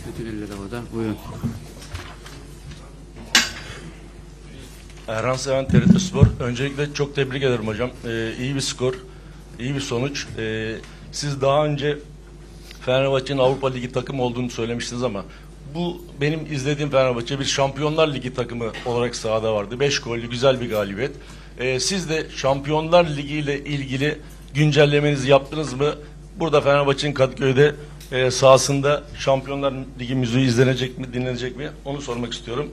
Bütün eller havada. Buyurun. Erhan Seven, TRT Spor. Öncelikle çok tebrik ederim hocam. İyi bir skor, iyi bir sonuç. Siz daha önce Fenerbahçe'nin Avrupa Ligi takımı olduğunu söylemiştiniz ama bu benim izlediğim Fenerbahçe bir Şampiyonlar Ligi takımı olarak sahada vardı. 5 gollü güzel bir galibiyet. Siz de Şampiyonlar Ligi ile ilgili güncellemenizi yaptınız mı? Burada Fenerbahçe'nin Kadıköy'de sahasında Şampiyonlar Ligi müziği izlenecek mi, dinlenecek mi? Onu sormak istiyorum.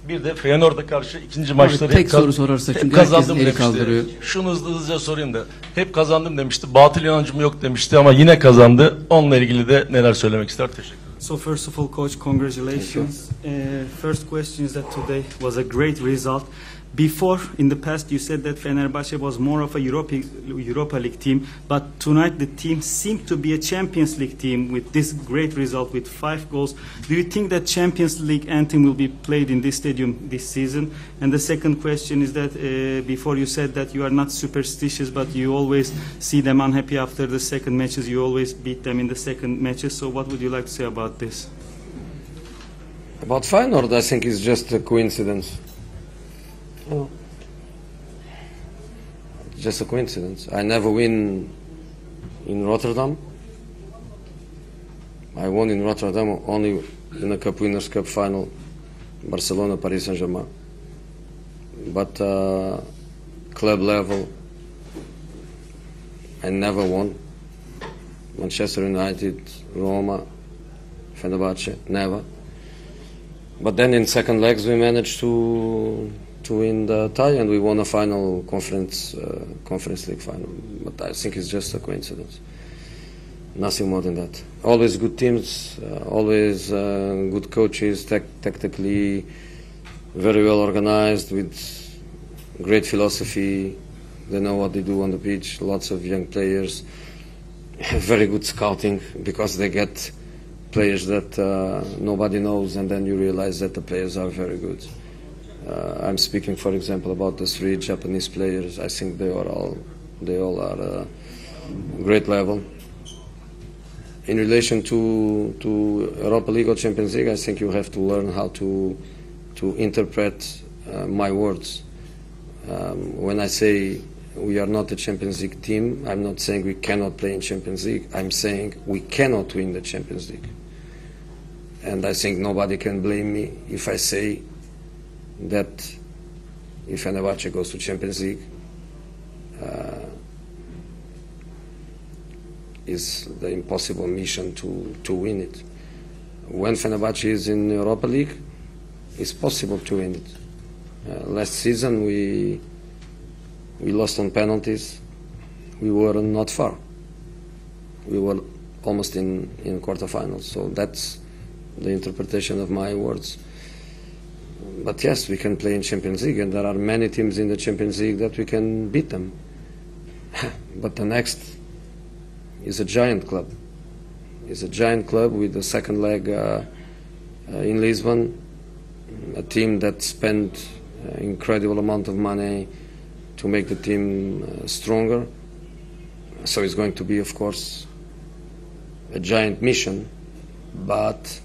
Bir de Feyenoord'a karşı ikinci maçları tek soru sorarsa hep çünkü kazandım herkes eli demişti. kaldırıyor. Şunu hızlıca sorayım da. Hep kazandım demişti. Batıl inancım yok demişti ama yine kazandı. Onunla ilgili de neler söylemek ister? Teşekkür ederim. So first of all, coach, congratulations. First question is that today was a great result. Before, in the past, you said that Fenerbahçe was more of a Europa League team, but tonight the team seemed to be a Champions League team with this great result with 5 goals. Do you think that Champions League anthem will be played in this stadium this season? And the second question is that before you said that you are not superstitious, but you always see them unhappy after the second matches. You always beat them in the second matches. So what would you like to say about this? About Feyenoord, I think it's just a coincidence. Oh. Just a coincidence. I never win in Rotterdam. I won in Rotterdam only in a Cup Winners' Cup final, Barcelona, Paris Saint-Germain. But club level, I never won. Manchester United, Roma, Fenerbahçe, never. But then in second legs we managed to win the tie and we won a final conference league final. But I think it's just a coincidence. Nothing more than that. Always good teams, always good coaches, tactically very well organized with great philosophy. They know what they do on the pitch. Lots of young players, very good scouting because they get players that nobody knows, and then you realize that the players are very good. I'm speaking, for example, about the 3 Japanese players. I think they all are great level. In relation to Europa League or Champions League, I think you have to learn how to interpret my words. When I say we are not a Champions League team, I'm not saying we cannot play in Champions League. I'm saying we cannot win the Champions League. And I think nobody can blame me if I say that if Fenerbahçe goes to Champions League, is the impossible mission to win it. When Fenerbahçe is in Europa League, it's possible to win it. Last season we lost on penalties. We were not far. We were almost in quarterfinals. So that's the interpretation of my words. But yes, we can play in Champions League, and there are many teams in the Champions League that we can beat them. But the next is a giant club. It's a giant club with the second leg in Lisbon, a team that spent incredible amount of money to make the team stronger. So it's going to be, of course, a giant mission, but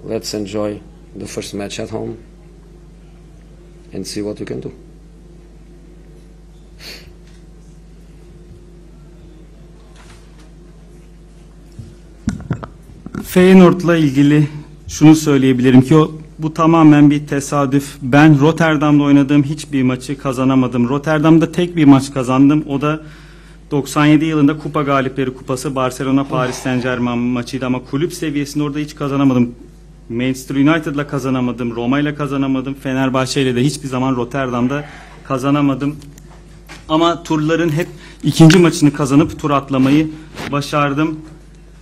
let's enjoy the first match at home and see what we can do. Feyenoord'la ilgili şunu söyleyebilirim ki bu tamamen bir tesadüf. Ben Rotterdam'da oynadığım hiçbir maçı kazanamadım. Rotterdam'da tek bir maç kazandım. O da 97 yılında Kupa Galipleri Kupası Barcelona Paris Saint-Germain maçıydı ama kulüp seviyesinde orada hiç kazanamadım. Manchester United'la kazanamadım, Roma'yla kazanamadım, Fenerbahçe'yle de hiçbir zaman Rotterdam'da kazanamadım. Ama turların hep ikinci maçını kazanıp tur atlamayı başardım.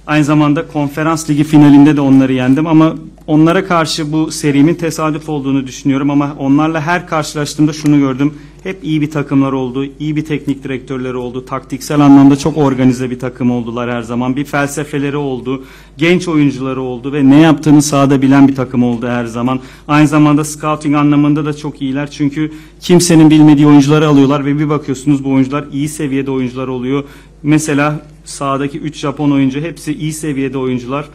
Aynı zamanda konferans ligi finalinde de onları yendim ama onlara karşı bu serimin tesadüf olduğunu düşünüyorum ama onlarla her karşılaştığımda şunu gördüm. Hep iyi bir takımlar oldu, iyi bir teknik direktörleri oldu, taktiksel anlamda çok organize bir takım oldular her zaman. Bir felsefeleri oldu, genç oyuncuları oldu ve ne yaptığını sahada bilen bir takım oldu her zaman. Aynı zamanda scouting anlamında da çok iyiler çünkü kimsenin bilmediği oyuncuları alıyorlar ve bir bakıyorsunuz bu oyuncular iyi seviyede oyuncular oluyor. Mesela sahadaki 3 Japon oyuncu hepsi iyi seviyede oyuncular.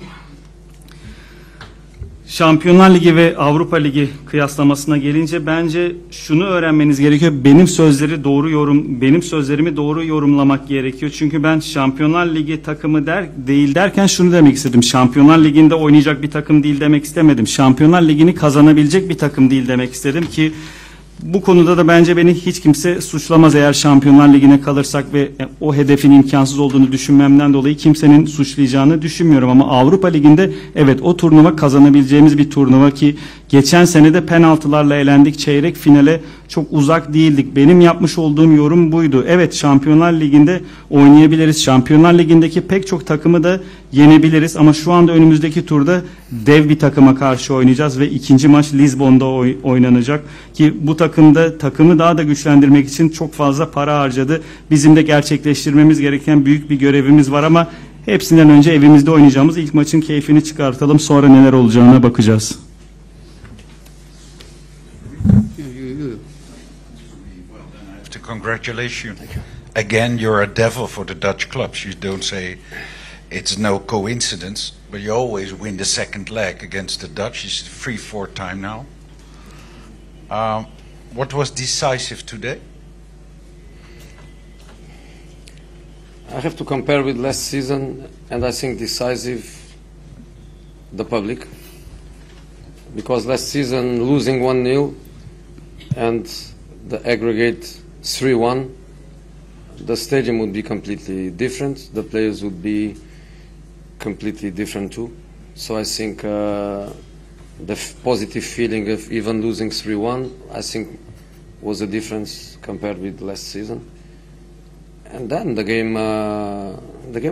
Şampiyonlar Ligi ve Avrupa Ligi kıyaslamasına gelince bence şunu öğrenmeniz gerekiyor. Benim sözlerimi doğru yorumlamak gerekiyor. Çünkü ben Şampiyonlar Ligi takımı değil derken şunu demek istedim. Şampiyonlar Ligi'nde oynayacak bir takım değil demek istemedim. Şampiyonlar Ligi'ni kazanabilecek bir takım değil demek istedim ki bu konuda da bence beni hiç kimse suçlamaz eğer Şampiyonlar Ligi'ne kalırsak ve o hedefin imkansız olduğunu düşünmemden dolayı kimsenin suçlayacağını düşünmüyorum. Ama Avrupa Ligi'nde evet o turnuva kazanabileceğimiz bir turnuva ki geçen sene de penaltılarla elendik, çeyrek finale çok uzak değildik. Benim yapmış olduğum yorum buydu. Evet Şampiyonlar Ligi'nde oynayabiliriz. Şampiyonlar Ligi'ndeki pek çok takımı da yenebiliriz ama şu anda önümüzdeki turda dev bir takıma karşı oynayacağız ve ikinci maç Lizbon'da oynanacak ki bu takımı daha da güçlendirmek için çok fazla para harcadı. Bizim de gerçekleştirmemiz gereken büyük bir görevimiz var ama hepsinden önce evimizde oynayacağımız ilk maçın keyfini çıkartalım, sonra neler olacağına bakacağız. To congratulate you. Again, you're a devil for the Dutch clubs. You don't say it's no coincidence, but you always win the second leg against the Dutch. It's 3-4 time now. What was decisive today? I have to compare with last season, and I think decisive the public, because last season losing 1-0 and the aggregate 3-1, the stadium would be completely different, the players would be completely different too. So I think the positive feeling of even losing 3-1, I think was a difference compared with last season. And then the game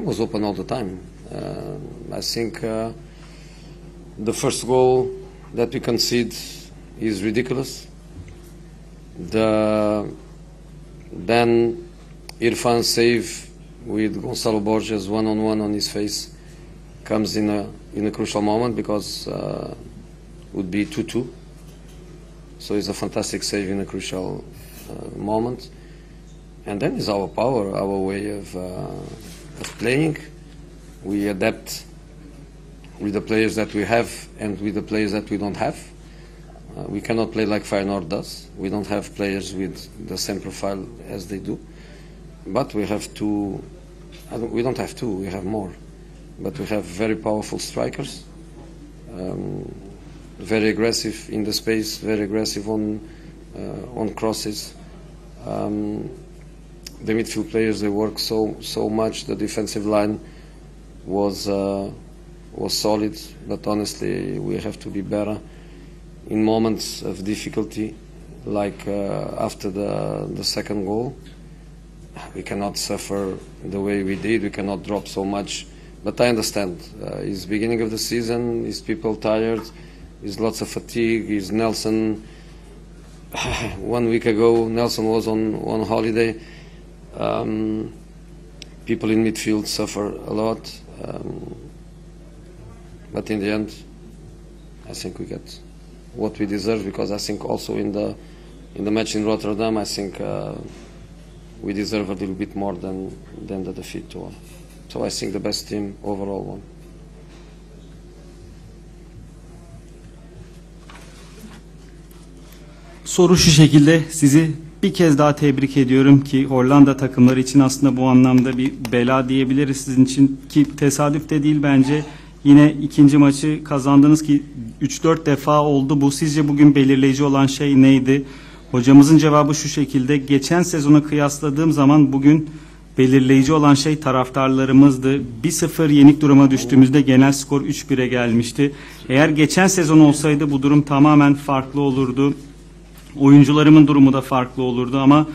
was open all the time. I think the first goal that we concede is ridiculous. Then Irfan's save with Gonçalo Borges one-on-one on his face comes in a crucial moment because would be 2-2. So it's a fantastic save in a crucial moment. And then is our power, our way of playing. We adapt with the players that we have and with the players that we don't have. We cannot play like Feyenoord does. We don't have players with the same profile as they do. But we have two, we don't have two, we have more. But we have very powerful strikers, very aggressive in the space, very aggressive on crosses. The midfield players, they work so much. The defensive line was solid, but honestly we have to be better in moments of difficulty, like after the second goal. We cannot suffer the way we did. We cannot drop so much. But I understand. It's beginning of the season. Is people tired? Is lots of fatigue? Is Nelson? 1 week ago, Nelson was on holiday. People in midfield suffer a lot, but in the end, I think we get what we deserve, because I think also in the match in Rotterdam, I think we deserve a little bit more than the defeat to one. So I think the best team overall won. Soru şu şekilde: sizi bir kez daha tebrik ediyorum ki Hollanda takımları için aslında bu anlamda bir bela diyebiliriz sizin için, ki tesadüf de değil bence. Yine ikinci maçı kazandınız ki 3-4 defa oldu bu. Sizce bugün belirleyici olan şey neydi? Hocamızın cevabı şu şekilde: geçen sezona kıyasladığım zaman bugün belirleyici olan şey taraftarlarımızdı. 1-0 yenik duruma düştüğümüzde genel skor 3-1'e gelmişti. Eğer geçen sezon olsaydı bu durum tamamen farklı olurdu. Oyuncularımın durumu da farklı olurdu ama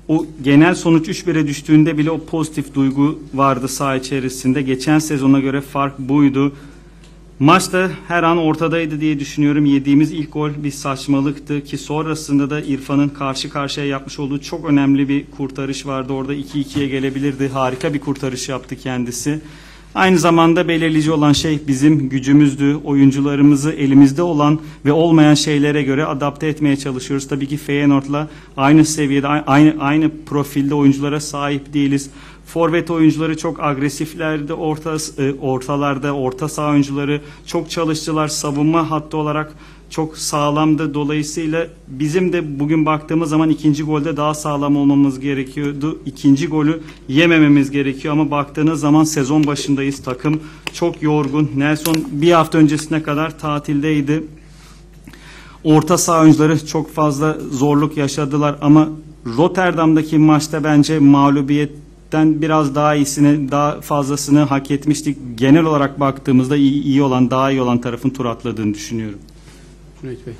o genel sonuç 3-1'e düştüğünde bile o pozitif duygu vardı saha içerisinde. Geçen sezona göre fark buydu. Maçta her an ortadaydı diye düşünüyorum. Yediğimiz ilk gol bir saçmalıktı ki sonrasında da İrfan'ın karşı karşıya yapmış olduğu çok önemli bir kurtarış vardı. Orada 2-2'ye gelebilirdi. Harika bir kurtarış yaptı kendisi. Aynı zamanda belirleyici olan şey bizim gücümüzdü. Oyuncularımızı elimizde olan ve olmayan şeylere göre adapte etmeye çalışıyoruz. Tabii ki Feyenoord'la aynı seviyede, aynı profilde oyunculara sahip değiliz. Forvet oyuncuları çok agresiflerdi. Ortalarda orta saha oyuncuları çok çalıştılar. Savunma hattı olarak çok sağlamdı. Dolayısıyla bizim de bugün baktığımız zaman ikinci golde daha sağlam olmamız gerekiyordu. İkinci golü yemememiz gerekiyor ama baktığınız zaman sezon başındayız. Takım çok yorgun. Nelson bir hafta öncesine kadar tatildeydi. Orta saha oyuncuları çok fazla zorluk yaşadılar ama Rotterdam'daki maçta bence mağlubiyetten biraz daha iyisini, daha fazlasını hak etmiştik. Genel olarak baktığımızda daha iyi olan tarafın tur atladığını düşünüyorum. Cüneyt Bey.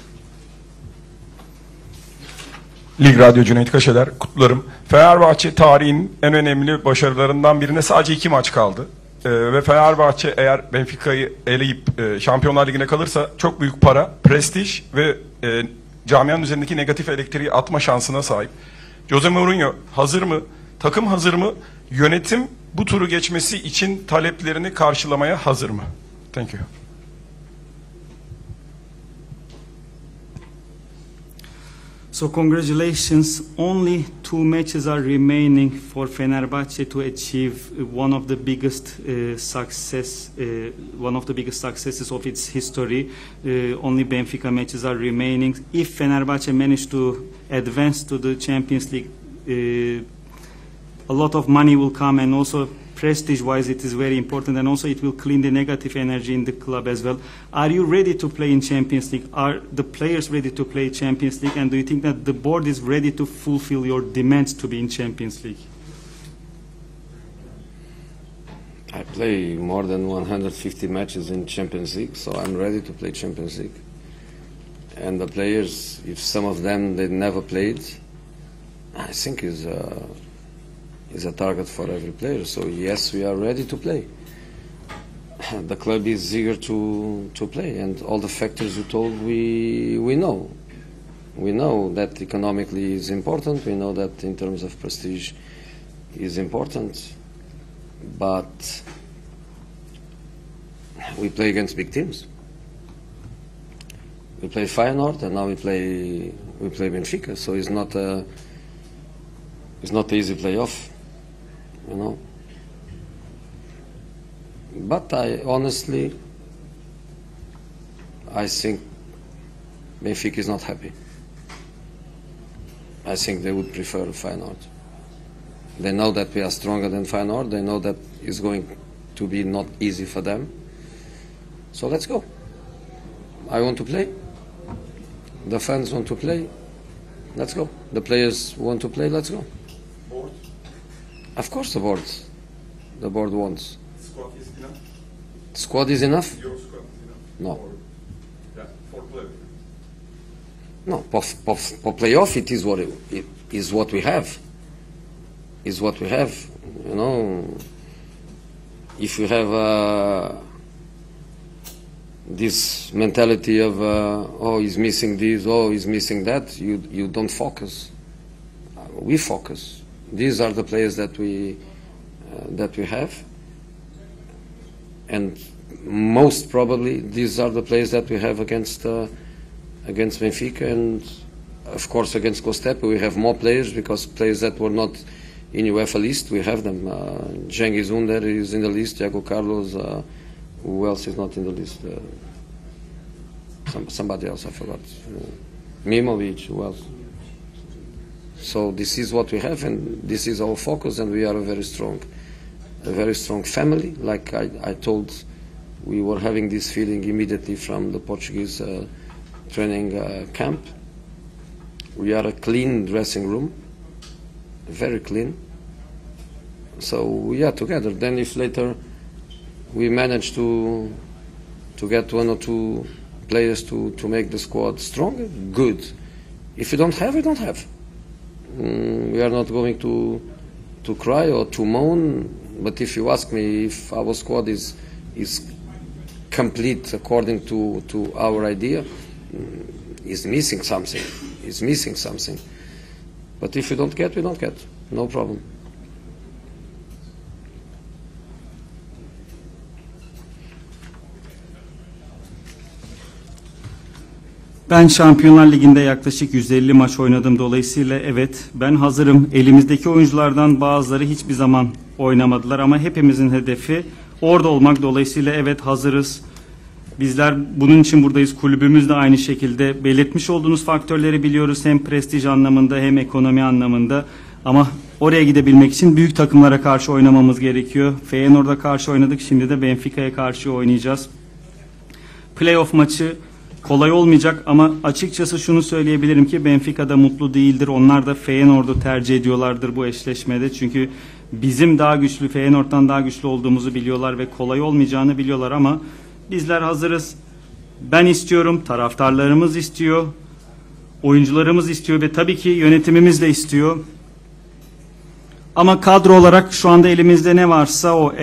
Lig Radyo Cüneyt Kaşeler, kutlarım. Fenerbahçe tarihin en önemli başarılarından birine sadece 2 maç kaldı. Ve Fenerbahçe eğer Benfica'yı eleyip Şampiyonlar Ligi'ne kalırsa çok büyük para, prestij ve camianın üzerindeki negatif elektriği atma şansına sahip. Jose Mourinho hazır mı? Takım hazır mı? Yönetim bu turu geçmesi için taleplerini karşılamaya hazır mı? Thank you. So congratulations, only 2 matches are remaining for Fenerbahçe to achieve one of the biggest successes of its history. Only Benfica matches are remaining. If Fenerbahçe manage to advance to the Champions League, a lot of money will come, and also prestige-wise it is very important, and also it will clean the negative energy in the club as well. Are you ready to play in Champions League? Are the players ready to play Champions League? And do you think that the board is ready to fulfill your demands to be in Champions League? I play more than 150 matches in Champions League, so I'm ready to play Champions League. And the players, if some of them they never played, I think is a target for every player. So yes, we are ready to play. The club is eager to play, and all the factors you told, we know. We know that economically is important. We know that in terms of prestige is important. But we play against big teams. We play Feyenoord, and now we play Benfica. So it's not an easy playoff, you know. But I think Benfica is not happy. I think they would prefer Feyenoord. They know that we are stronger than Feyenoord. They know that it's going to be not easy for them. So let's go. I want to play. The fans want to play. Let's go. The players want to play. Let's go. Board? Of course the board wants. Squad is enough? Squad is enough? Your squad is enough? No. Or, yeah, for players. No, for playoff it is what we have. Is what we have, you know. If you have this mentality of oh, he's missing this, oh, he's missing that, you don't focus. We focus. These are the players that we have, and most probably these are the players that we have against Benfica, and of course against Costepe we have more players, because players that were not in UEFA list, we have them. Cengiz Under is in the list, Thiago Carlos, who else is not in the list? Somebody else, I forgot. Mimovic, who else? So this is what we have, and this is our focus, and we are a very strong family. Like I told, we were having this feeling immediately from the Portuguese training camp. We are a clean dressing room, very clean. So we are together. Then if later we manage to get one or two players to make the squad stronger, good. If we don't have, we don't have. We are not going to cry or to moan. But if you ask me if our squad is complete according to our idea, is missing something. Is missing something. But if we don't get, we don't get. No problem. Ben Şampiyonlar Ligi'nde yaklaşık 150 maç oynadım. Dolayısıyla evet ben hazırım. Elimizdeki oyunculardan bazıları hiçbir zaman oynamadılar ama hepimizin hedefi orada olmak. Dolayısıyla evet hazırız. Bizler bunun için buradayız. Kulübümüz de aynı şekilde. Belirtmiş olduğunuz faktörleri biliyoruz. Hem prestij anlamında hem ekonomi anlamında. Ama oraya gidebilmek için büyük takımlara karşı oynamamız gerekiyor. Feyenoord'a karşı oynadık. Şimdi de Benfica'ya karşı oynayacağız. Playoff maçı kolay olmayacak ama açıkçası şunu söyleyebilirim ki Benfica'da mutlu değildir. Onlar da Feyenoord'u tercih ediyorlardır bu eşleşmede. Çünkü bizim daha güçlü, Feyenoord'dan daha güçlü olduğumuzu biliyorlar ve kolay olmayacağını biliyorlar ama bizler hazırız. Ben istiyorum, taraftarlarımız istiyor, oyuncularımız istiyor ve tabii ki yönetimimiz de istiyor. Ama kadro olarak şu anda elimizde ne varsa o.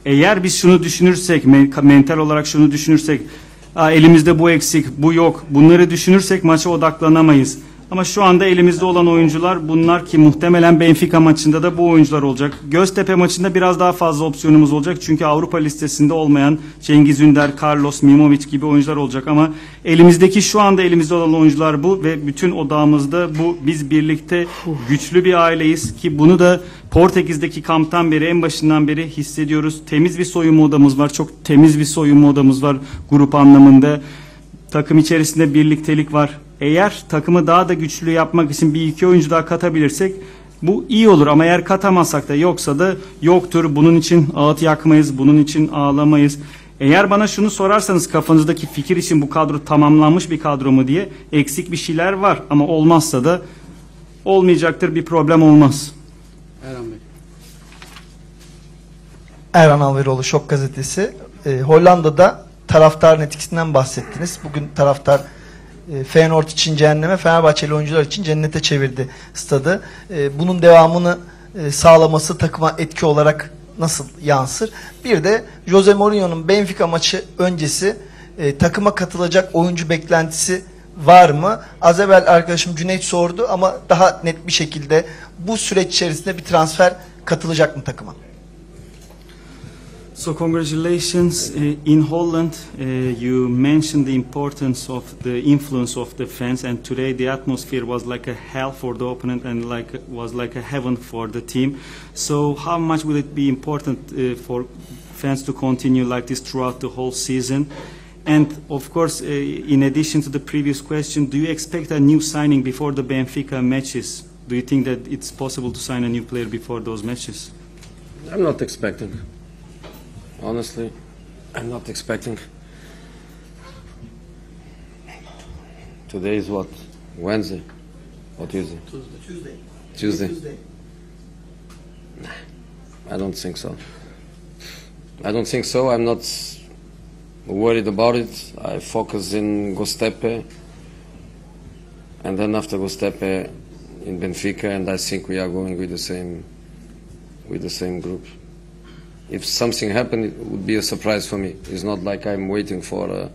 Eğer biz şunu düşünürsek, mental olarak şunu düşünürsek, elimizde bu eksik, bu yok, bunları düşünürsek maça odaklanamayız. Ama şu anda elimizde olan oyuncular bunlar ki muhtemelen Benfica maçında da bu oyuncular olacak. Göztepe maçında biraz daha fazla opsiyonumuz olacak. Çünkü Avrupa listesinde olmayan Cengiz Ünder, Carlos, Mimovic gibi oyuncular olacak. Ama elimizdeki şu anda elimizde olan oyuncular bu ve bütün odağımızda bu. Biz birlikte güçlü bir aileyiz ki bunu da Portekiz'deki kamptan beri, en başından beri hissediyoruz. Temiz bir soyunma odamız var. Çok temiz bir soyunma odamız var grup anlamında. Takım içerisinde birliktelik var. Eğer takımı daha da güçlü yapmak için bir iki oyuncu daha katabilirsek bu iyi olur. Ama eğer katamazsak da yoksa da yoktur. Bunun için ağıt yakmayız, bunun için ağlamayız. Eğer bana şunu sorarsanız kafanızdaki fikir için bu kadro tamamlanmış bir kadro mu diye eksik bir şeyler var. Ama olmazsa da olmayacaktır, bir problem olmaz. Erhan Bey. Erhan Alveroğlu, Şok Gazetesi. Hollanda'da taraftarın etkisinden bahsettiniz. Bugün taraftar Feyenoord için cehenneme, Fenerbahçeli oyuncular için cennete çevirdi stadı. Bunun devamını sağlaması takıma etki olarak nasıl yansır? Bir de Jose Mourinho'nun Benfica maçı öncesi takıma katılacak oyuncu beklentisi var mı? Az evvel arkadaşım Cüneyt sordu ama daha net bir şekilde bu süreç içerisinde bir transfer katılacak mı takıma? So congratulations. In Holland, you mentioned the importance of the influence of the fans, and today the atmosphere was like a hell for the opponent and was like a heaven for the team. So how much will it be important for fans to continue like this throughout the whole season? And of course, in addition to the previous question, do you expect a new signing before the Benfica matches? Do you think that it's possible to sign a new player before those matches? I'm not expecting. Honestly, I'm not expecting. Today is what? Wednesday? Or Tuesday? Tuesday. I don't think so. I don't think so. I'm not worried about it. I focus in Göztepe, and then after Göztepe in Benfica, and I think we are going with the same group. If something happened, it would be a surprise for me. It's not like I'm waiting for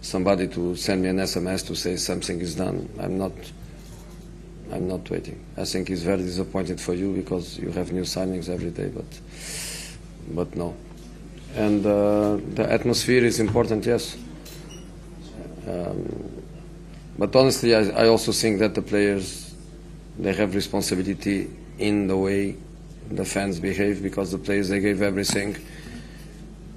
somebody to send me an SMS to say something is done. I'm not waiting. I think it's very disappointing for you because you have new signings every day, but no. And the atmosphere is important, yes. But honestly, I also think that the players, they have responsibility in the way the fans behave, because the players, they gave everything.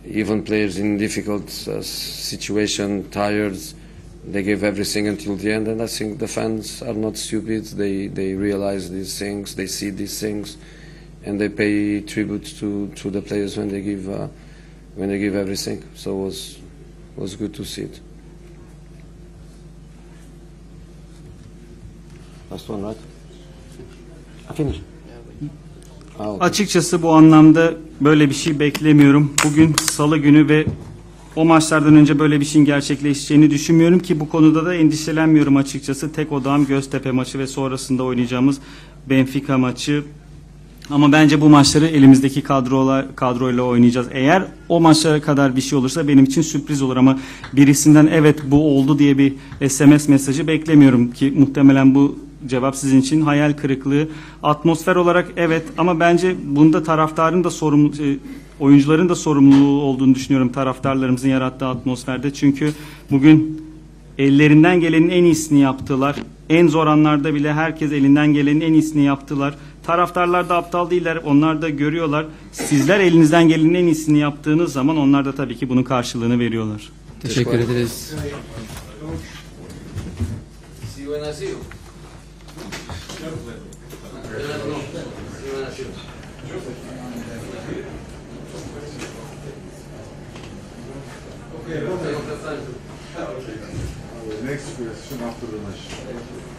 Even players in difficult situation, tired, they gave everything until the end. And I think the fans are not stupid. They realize these things, they see these things, and they pay tribute to the players when they give everything. So it was good to see it. Last one, right? I finished. Açıkçası bu anlamda böyle bir şey beklemiyorum. Bugün Salı günü ve o maçlardan önce böyle bir şeyin gerçekleşeceğini düşünmüyorum ki bu konuda da endişelenmiyorum açıkçası. Tek odağım Göztepe maçı ve sonrasında oynayacağımız Benfica maçı. Ama bence bu maçları elimizdeki kadroyla oynayacağız. Eğer o maçlara kadar bir şey olursa benim için sürpriz olur ama birisinden evet bu oldu diye bir SMS mesajı beklemiyorum ki muhtemelen bu cevap sizin için hayal kırıklığı. Atmosfer olarak evet ama bence bunda taraftarın da oyuncuların da sorumluluğu olduğunu düşünüyorum taraftarlarımızın yarattığı atmosferde. Çünkü bugün ellerinden gelenin en iyisini yaptılar. En zor anlarda bile herkes elinden gelenin en iyisini yaptılar. Taraftarlar da aptal değiller. Onlar da görüyorlar. Sizler elinizden gelenin en iyisini yaptığınız zaman onlar da tabii ki bunun karşılığını veriyorlar. Teşekkür ederiz. Next question after the match.